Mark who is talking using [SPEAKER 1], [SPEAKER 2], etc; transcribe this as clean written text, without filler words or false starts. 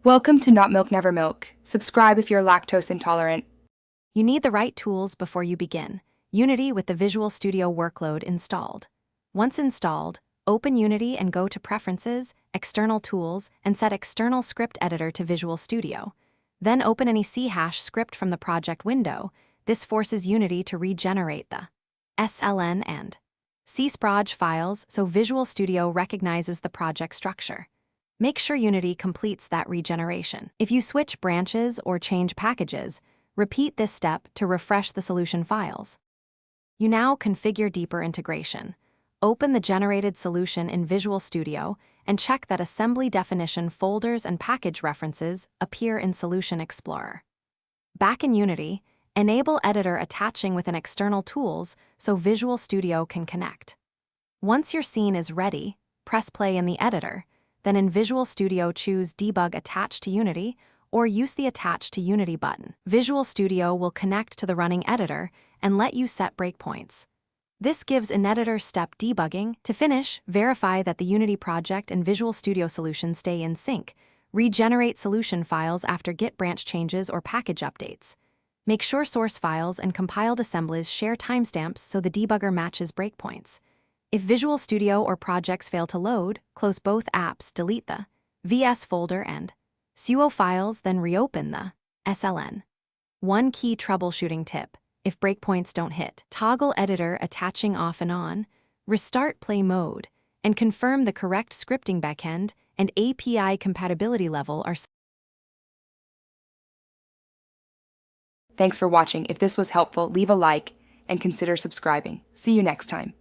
[SPEAKER 1] Welcome to Not Milk Never Milk. Subscribe if you're lactose intolerant.
[SPEAKER 2] You need the right tools before you begin. Unity with the Visual Studio workload installed. Once installed, open Unity and go to Preferences, External Tools, and set External Script Editor to Visual Studio. Then open any C# script from the project window. This forces Unity to regenerate the SLN and CSproj files so Visual Studio recognizes the project structure. Make sure Unity completes that regeneration. If you switch branches or change packages, repeat this step to refresh the solution files. You now configure deeper integration. Open the generated solution in Visual Studio and check that assembly definition folders and package references appear in Solution Explorer. Back in Unity, enable Editor attaching with an external tools so Visual Studio can connect. Once your scene is ready, press play in the editor. Then in Visual Studio choose Debug Attach to Unity or use the Attach to Unity button. Visual Studio will connect to the running editor and let you set breakpoints. This gives in-editor step debugging. To finish, verify that the Unity project and Visual Studio solution stay in sync. Regenerate solution files after Git branch changes or package updates. Make sure source files and compiled assemblies share timestamps so the debugger matches breakpoints. If Visual Studio or projects fail to load, close both apps, delete the VS folder and sudo files, then reopen the SLN. One key troubleshooting tip: if breakpoints don't hit, toggle editor attaching off and on, restart play mode, and confirm the correct scripting backend and API compatibility level are set.
[SPEAKER 1] Thanks for watching. If this was helpful, leave a like and consider subscribing. See you next time.